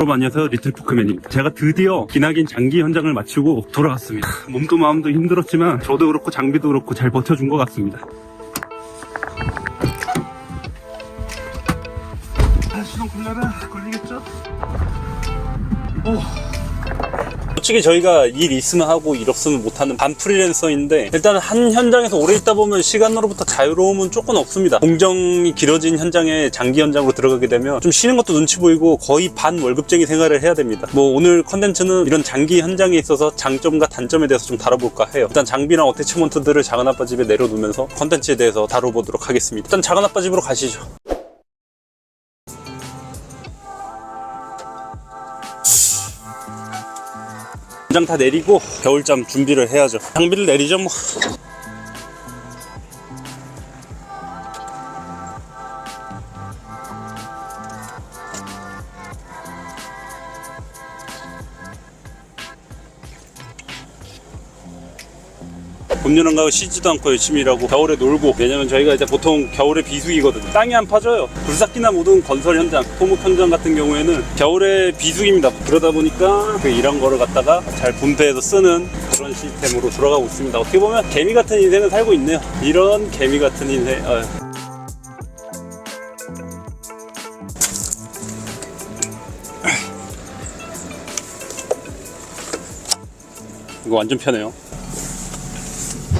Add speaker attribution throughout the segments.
Speaker 1: 여러분 안녕하세요, 리틀포크맨입니다. 제가 드디어 기나긴 장기 현장을 마치고 돌아왔습니다. 몸도 마음도 힘들었지만 저도 그렇고 장비도 그렇고 잘 버텨준 것 같습니다. 시동 걸려라. 걸리겠죠? 솔직히 저희가 일 있으면 하고 일 없으면 못하는 반 프리랜서인데, 일단 한 현장에서 오래 있다 보면 시간으로부터 자유로움은 조금 없습니다. 공정이 길어진 현장에 장기 현장으로 들어가게 되면 좀 쉬는 것도 눈치 보이고 거의 반 월급쟁이 생활을 해야 됩니다. 오늘 컨텐츠는 이런 장기 현장에 있어서 장점과 단점에 대해서 좀 다뤄볼까 해요. 일단 장비랑 어태치먼트들을 작은아빠 집에 내려놓으면서 컨텐츠에 대해서 다뤄보도록 하겠습니다. 일단 작은아빠 집으로 가시죠. 현장 다 내리고 겨울잠 준비를 해야죠. 장비를 내리죠 뭐. 봄, 여름, 가을 쉬지도 않고 열심히 일하고 겨울에 놀고. 왜냐면 저희가 이제 보통 겨울에 비수기거든요. 땅이 안 파져요. 불삭기나 모든 건설 현장, 토목 현장 같은 경우에는 겨울에 비수기입니다. 그러다 보니까 이런 거를 갖다가 잘 분배해서 쓰는 그런 시스템으로 돌아가고 있습니다. 어떻게 보면 개미 같은 인생을 살고 있네요. 이런 개미 같은 인생. 이거 완전 편해요.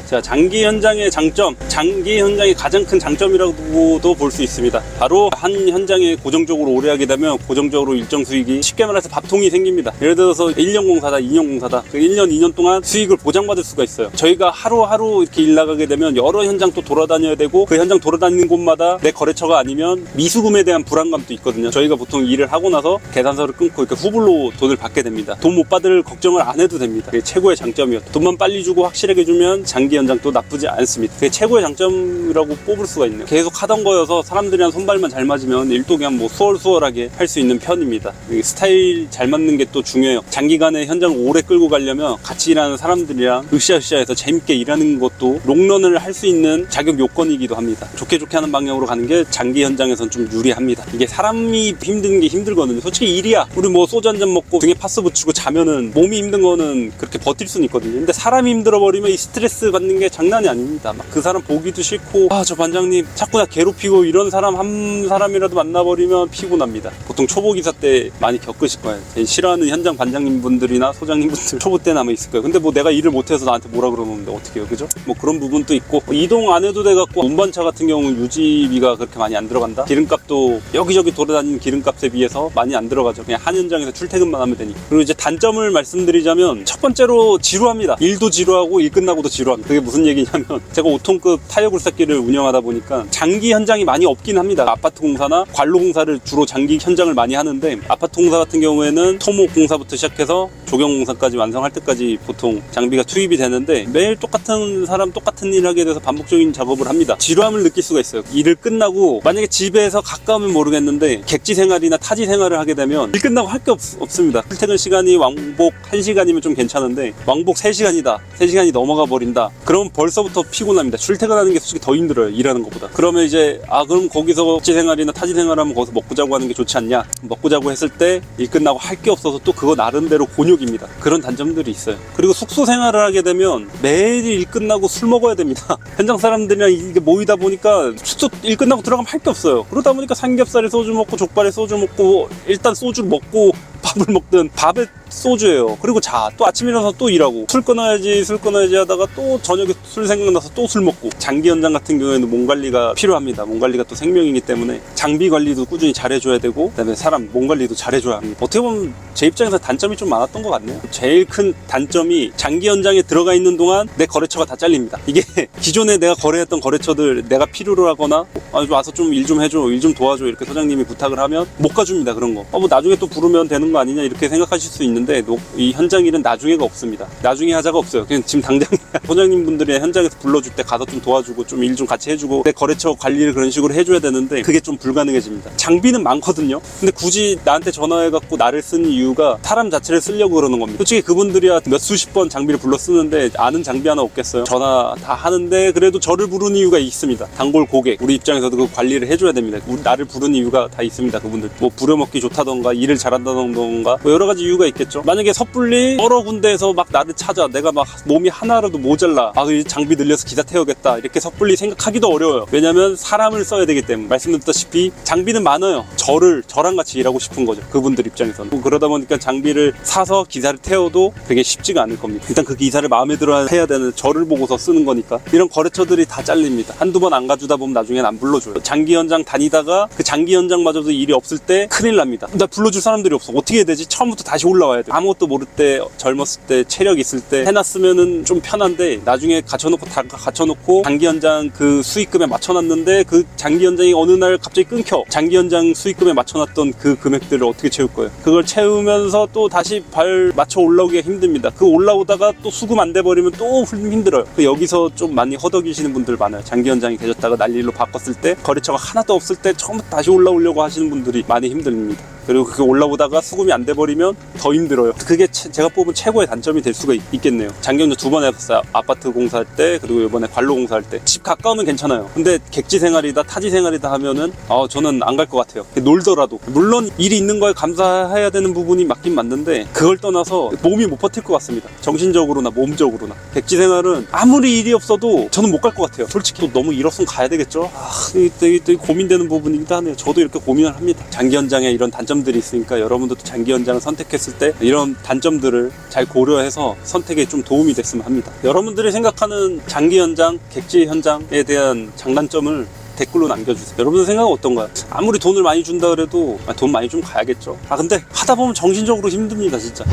Speaker 1: 자, 장기 현장의 장점, 장기 현장의 가장 큰 장점이라고도 볼 수 있습니다. 바로 한 현장에 고정적으로 오래 하게 되면 고정적으로 일정 수익이, 쉽게 말해서 밥통이 생깁니다. 예를 들어서 1년 공사다, 2년 공사다. 1년, 2년 동안 수익을 보장받을 수가 있어요. 저희가 하루하루 이렇게 일 나가게 되면 여러 현장 또 돌아다녀야 되고, 그 현장 돌아다니는 곳마다 내 거래처가 아니면 미수금에 대한 불안감도 있거든요. 저희가 보통 일을 하고 나서 계산서를 끊고 이렇게 후불로 돈을 받게 됩니다. 돈 못 받을 걱정을 안 해도 됩니다. 그게 최고의 장점이에요. 돈만 빨리 주고 확실하게 주면 장기 현장도 나쁘지 않습니다. 그게 최고의 장점이라고 뽑을 수가 있네요. 계속 하던 거여서 사람들이랑 손발만 잘 맞으면 일도 그냥 수월수월하게 할 수 있는 편입니다. 스타일 잘 맞는 게 또 중요해요. 장기간의 현장을 오래 끌고 가려면 같이 일하는 사람들이랑 으쌰으쌰해서 재밌게 일하는 것도 롱런을 할 수 있는 자격 요건이기도 합니다. 좋게 하는 방향으로 가는 게 장기 현장에서는 좀 유리합니다. 이게 사람이 힘든 게 힘들거든요. 솔직히 일이야. 우리 소주 한잔 먹고 등에 파스 붙이고 자면은 몸이 힘든 거는 그렇게 버틸 수는 있거든요. 근데 사람이 힘들어버리면 이 스트레스 받는 게 장난이 아닙니다. 막 그 사람 보기도 싫고, 저 반장님 자꾸 나 괴롭히고, 이런 사람 한 사람이라도 만나버리면 피곤합니다. 보통 초보기사 때 많이 겪으실 거예요. 제일 싫어하는 현장 반장님 분들이나 소장님 분들 초보 때는 아마 있을 거예요. 근데 내가 일을 못해서 나한테 뭐라 그러는데 어떻게 해요, 그죠? 그런 부분도 있고, 이동 안 해도 돼갖고 운반차 같은 경우는 유지비가 그렇게 많이 안 들어간다. 기름값도 여기저기 돌아다니는 기름값에 비해서 많이 안 들어가죠. 그냥 한 현장에서 출퇴근만 하면 되니까. 그리고 이제 단점을 말씀드리자면, 첫 번째로 지루합니다. 일도 지루하고 일 끝나고도 지루합니다. 그게 무슨 얘기냐면, 제가 5톤급 타이어 굴삭기를 운영하다 보니까 장기 현장이 많이 없긴 합니다. 아파트 공사나 관로 공사를 주로 장기 현장을 많이 하는데, 아파트 공사 같은 경우에는 토목 공사부터 시작해서 조경 공사까지 완성할 때까지 보통 장비가 투입이 되는데, 매일 똑같은 사람 똑같은 일 하게 돼서 반복적인 작업을 합니다. 지루함을 느낄 수가 있어요. 일을 끝나고 만약에 집에서 가까우면 모르겠는데 객지 생활이나 타지 생활을 하게 되면 일 끝나고 할 게 없습니다. 출퇴근 시간이 왕복 1시간이면 좀 괜찮은데 왕복 3시간이다, 3시간이 넘어가 버린다, 그러면 벌써부터 피곤합니다. 출퇴근하는 게 솔직히 더 힘들어요, 일하는 것보다. 그러면 이제 그럼 거기서 객지 생활이나 타지 생활하면 거기서 먹고 자고 하는 게 좋지 않냐. 먹고 자고 했을 때 일 끝나고 할 게 없어서 또 그거 나름대로 곤욕입니다. 그런 단점들이 있어요. 그리고 숙소 생활을 하게 되면 매일 일 끝나고 술 먹어야 됩니다. 현장 사람들이랑 이게 모이다 보니까 숙소 일 끝나고 들어가면 할 게 없어요. 그러다 보니까 삼겹살에 소주 먹고 족발에 소주 먹고, 일단 소주 먹고 밥을 먹든, 밥에 소주예요. 그리고 또 아침 일어나서 또 일하고, 술 끊어야지 하다가 또 저녁에 술 생각나서 또 술 먹고. 장기 현장 같은 경우에는 몸 관리가 필요합니다. 몸 관리가 또 생명이기 때문에 장비 관리도 꾸준히 잘해줘야 되고, 그다음에 사람 몸 관리도 잘해줘야 합니다. 어떻게 보면 제 입장에서 단점이 좀 많았던 것 같네요. 제일 큰 단점이, 장기 현장에 들어가 있는 동안 내 거래처가 다 잘립니다. 이게 기존에 내가 거래했던 거래처들, 내가 필요로 하거나 와서 좀 일 좀 해줘, 일 좀 도와줘, 이렇게 소장님이 부탁을 하면 못 가줍니다. 그런 거 나중에 또 부르면 되는 거 아니냐, 이렇게 생각하실 수 있는데, 이 현장 일은 나중에가 없습니다. 나중에 하자가 없어요. 그냥 지금 당장 본장님 분들이 현장에서 불러줄 때 가서 좀 도와주고 좀 일 좀 같이 해주고 내 거래처 관리를 그런 식으로 해줘야 되는데 그게 좀 불가능해집니다. 장비는 많거든요. 근데 굳이 나한테 전화해갖고 나를 쓰는 이유가 사람 자체를 쓰려고 그러는 겁니다. 솔직히 그분들이야 몇 수십 번 장비를 불러 쓰는데 아는 장비 하나 없겠어요. 전화 다 하는데 그래도 저를 부르는 이유가 있습니다. 단골 고객 우리 입장에서도 그 관리를 해줘야 됩니다. 나를 부르는 이유가 다 있습니다. 그분들 뭐 부려먹기 좋다던가 일을 잘한다던가 뭐 여러 가지 이유가 있겠죠. 만약에 섣불리 여러 군데에서 막 나를 찾아 내가 막 몸이 하나라도 모자라 이 장비 늘려서 기사 태우겠다 이렇게 섣불리 생각하기도 어려워요. 왜냐면 사람을 써야 되기 때문에 말씀드렸다시피 장비는 많아요. 저랑 같이 일하고 싶은 거죠. 그분들 입장에서는. 그러다 보니까 장비를 사서 기사를 태워도 되게 쉽지가 않을 겁니다. 일단 그 기사를 마음에 들어 해야 되는 저를 보고서 쓰는 거니까 이런 거래처들이 다 잘립니다. 한두 번 안 가주다 보면 나중엔 안 불러줘요. 장기 현장 다니다가 그 장기 현장마저도 일이 없을 때 큰일 납니다. 나 불러줄 사람들이 없어. 어떻게 해야 되지? 처음부터 다시 올라와야 돼. 아무것도 모를 때 젊었을 때 체력 있을 때 해놨으면은 좀 편한데 나중에 갖춰놓고 장기 현장 그 수익금에 맞춰놨는데 그 장기 현장이 어느 날 갑자기 끊겨. 장기 현장 수익금에 맞춰놨던 그 금액들을 어떻게 채울 거예요? 그걸 채우면서 또 다시 발 맞춰 올라오기가 힘듭니다. 그 올라오다가 또 수금 안 돼버리면 또 힘들어요. 여기서 좀 많이 허덕이시는 분들 많아요. 장기 현장이 되셨다가 난리로 바꿨을 때 거래처가 하나도 없을 때 처음부터 다시 올라오려고 하시는 분들이 많이 힘듭니다. 그리고 그게 올라오다가 수금이 안 돼버리면 더 힘들어요. 그게 제가 뽑은 최고의 단점이 될 수가 있겠네요. 장기 현장 2번 해봤어요. 아파트 공사할 때 그리고 이번에 관로 공사할 때. 집 가까우면 괜찮아요. 근데 객지 생활이다 타지 생활이다 하면은 저는 안 갈 것 같아요. 놀더라도 물론 일이 있는 거에 감사해야 되는 부분이 맞긴 맞는데 그걸 떠나서 몸이 못 버틸 것 같습니다. 정신적으로나 몸적으로나. 객지 생활은 아무리 일이 없어도 저는 못 갈 것 같아요. 솔직히 또 너무 일 없으면 가야 되겠죠. 되게 고민되는 부분이기도 하네요. 저도 이렇게 고민을 합니다. 장기 현장에 이런 단점들이 있으니까 여러분들도 장기 현장을 선택했을 때 이런 단점들을 잘 고려해서 선택에 좀 도움이 됐으면 합니다. 여러분들이 생각하는 장기 현장, 객지 현장에 대한 장단점을 댓글로 남겨주세요. 여러분들 생각은 어떤가요? 아무리 돈을 많이 준다 그래도 돈 많이 좀 가야겠죠. 근데 하다 보면 정신적으로 힘듭니다. 진짜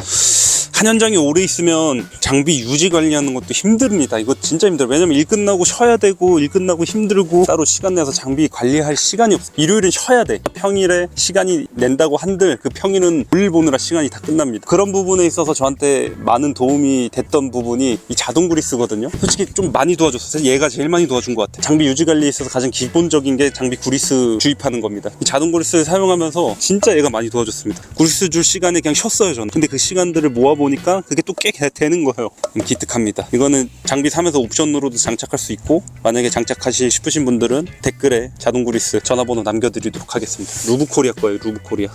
Speaker 1: 한 현장에 오래 있으면 장비 유지 관리하는 것도 힘듭니다. 이거 진짜 힘들어요. 왜냐면 일 끝나고 쉬어야 되고 일 끝나고 힘들고 따로 시간 내서 장비 관리할 시간이 없어요. 일요일은 쉬어야 돼. 평일에 시간이 낸다고 한들 그 평일은 볼일 보느라 시간이 다 끝납니다. 그런 부분에 있어서 저한테 많은 도움이 됐던 부분이 이 자동 그리스거든요. 솔직히 좀 많이 도와줬어요. 얘가 제일 많이 도와준 것 같아요. 장비 유지 관리에 있어서 가장 기본적인 게 장비 그리스 주입하는 겁니다. 이 자동 그리스를 사용하면서 진짜 얘가 많이 도와줬습니다. 그리스 줄 시간에 그냥 쉬었어요 저는. 근데 그 시간들을 모아보니까 그게 또 꽤 되는 거예요. 기특합니다. 이거는 장비 사면서 옵션으로도 장착할 수 있고 만약에 장착하시고 싶으신 분들은 댓글에 자동 그리스 전화번호 남겨드리도록 하겠습니다. 루브코리아 거예요. 루브코리아.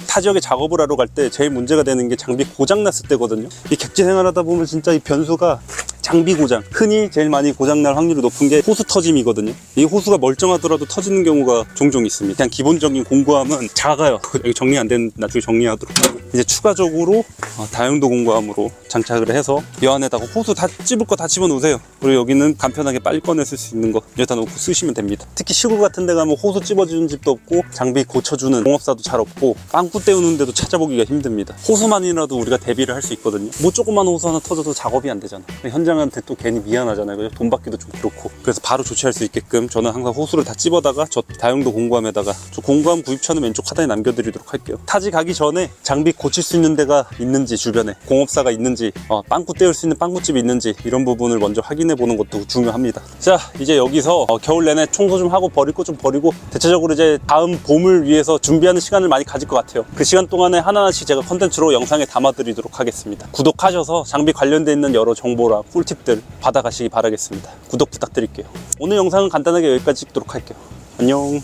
Speaker 1: 타 지역에 작업을 하러 갈 때 제일 문제가 되는 게 장비 고장 났을 때거든요. 이 객지 생활하다 보면 진짜 이 변수가 장비 고장, 흔히 제일 많이 고장날 확률이 높은 게 호수 터짐이거든요. 이 호수가 멀쩡하더라도 터지는 경우가 종종 있습니다. 그냥 기본적인 공구함은 작아요. 여기 정리 안 된 나중에 정리하도록 하고 이제 추가적으로 다용도 공구함으로 장착을 해서 이 안에다가 호수 다 찝을 거 다 집어넣으세요. 그리고 여기는 간편하게 빨리 꺼내 쓸 수 있는 거 여기다 놓고 쓰시면 됩니다. 특히 시골 같은 데 가면 호수 찝어주는 집도 없고 장비 고쳐주는 공업사도 잘 없고 빵꾸 때우는 데도 찾아보기가 힘듭니다. 호수만이라도 우리가 대비를 할 수 있거든요. 뭐 조그만 호수 하나 터져도 작업이 안 되잖아. 현장한테 또 괜히 미안하잖아요. 돈 받기도 좀 그렇고. 그래서 바로 조치할 수 있게끔 저는 항상 호수를 다 찝어다가 저 다용도 공구함에다가 저 공구함 구입처는 왼쪽 하단에 남겨드리도록 할게요. 타지 가기 전에 장비 고칠 수 있는 데가 있는지 주변에 공업사가 있는지 빵꾸 때울 수 있는 빵꾸집이 있는지 이런 부분을 먼저 확인해 보는 것도 중요합니다. 자 이제 여기서 겨울 내내 청소 좀 하고 버릴 거 좀 버리고 대체적으로 이제 다음 봄을 위해서 준비하는 시간을 많이 가질 것 같아요. 그 시간 동안에 하나하나씩 제가 컨텐츠로 영상에 담아드리도록 하겠습니다. 구독하셔서 장비 관련돼 있는 여러 정보랑 꿀팁들 받아가시기 바라겠습니다. 구독 부탁드릴게요. 오늘 영상은 간단하게 여기까지 찍도록 할게요. 안녕.